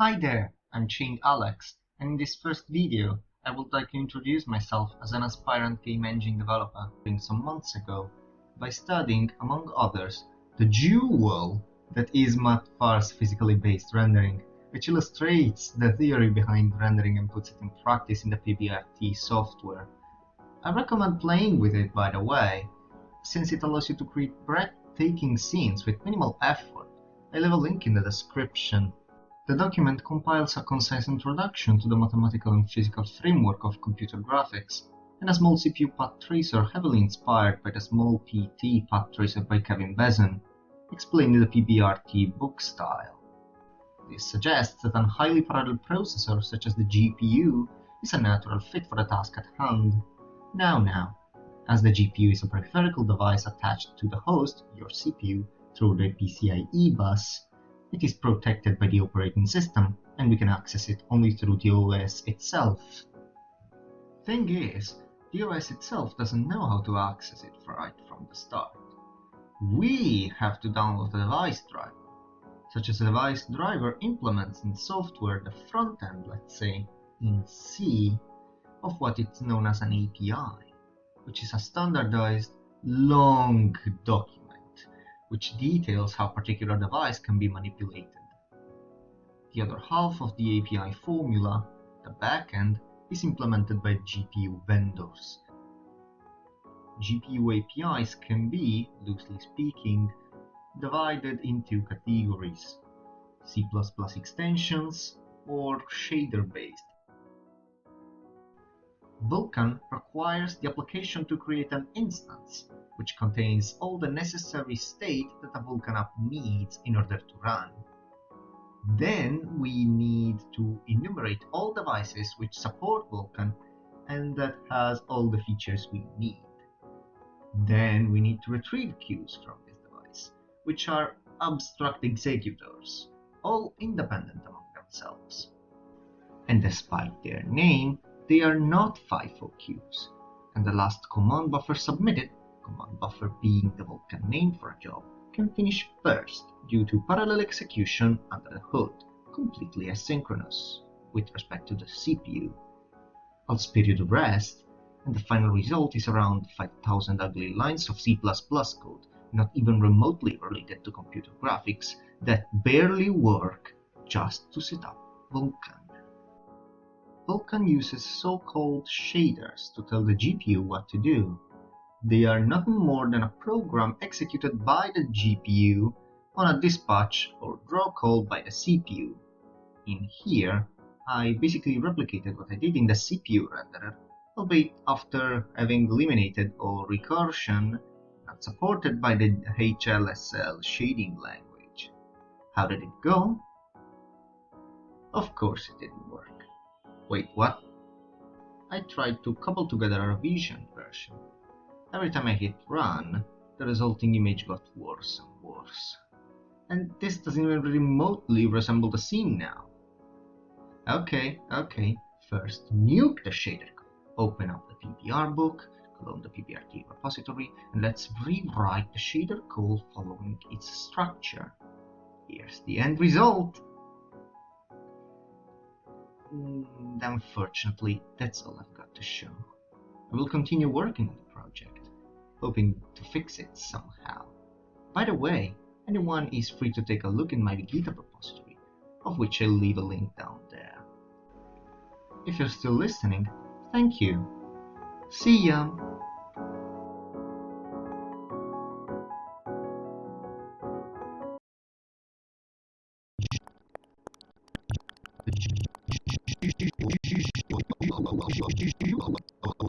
Hi there, I'm Chained Alex, and in this first video, I would like to introduce myself as an aspirant game engine developer some months ago by studying, among others, the jewel that is Matfar's physically based rendering, which illustrates the theory behind rendering and puts it in practice in the PBRT software. I recommend playing with it, by the way, since it allows you to create breathtaking scenes with minimal effort. I leave a link in the description. The document compiles a concise introduction to the mathematical and physical framework of computer graphics, and a small CPU path tracer heavily inspired by the small PT path tracer by Kevin Bezin, explained in the PBRT book style. This suggests that a highly parallel processor such as the GPU is a natural fit for the task at hand. Now, as the GPU is a peripheral device attached to the host, your CPU, through the PCIe bus, it is protected by the operating system, and we can access it only through the OS itself. Thing is, the OS itself doesn't know how to access it right from the start. We have to download the device driver. Such as a device driver implements in software the front end, let's say, in C, of what is known as an API, which is a standardized, long document which details how a particular device can be manipulated. The other half of the API formula, the backend, is implemented by GPU vendors. GPU APIs can be, loosely speaking, divided into categories: C++ extensions or shader-based. Vulkan requires the application to create an instance, which contains all the necessary state that a Vulkan app needs in order to run. Then we need to enumerate all devices which support Vulkan and that has all the features we need. Then we need to retrieve queues from this device, which are abstract executors, all independent among themselves. And despite their name, they are not FIFO queues, and the last command buffer submitted, command buffer being the Vulkan name for a job, can finish first due to parallel execution under the hood, completely asynchronous, with respect to the CPU. I'll spare you the rest, and the final result is around 5,000 ugly lines of C++ code, not even remotely related to computer graphics, that barely work just to set up Vulkan. Vulkan uses so-called shaders to tell the GPU what to do. They are nothing more than a program executed by the GPU on a dispatch or draw call by the CPU. In here, I basically replicated what I did in the CPU renderer, albeit after having eliminated all recursion not supported by the HLSL shading language. How did it go? Of course it didn't work. Wait, what? I tried to cobble together a revision version. Every time I hit run, the resulting image got worse and worse. And this doesn't even remotely resemble the scene now. Okay, first nuke the shader code. Open up the PBR book, clone the PBRT repository, and let's rewrite the shader code following its structure. Here's the end result. Unfortunately, that's all I've got to show. I will continue working on the project, hoping to fix it somehow. By the way, anyone is free to take a look in my GitHub repository, of which I'll leave a link down there. If you're still listening, thank you. See ya!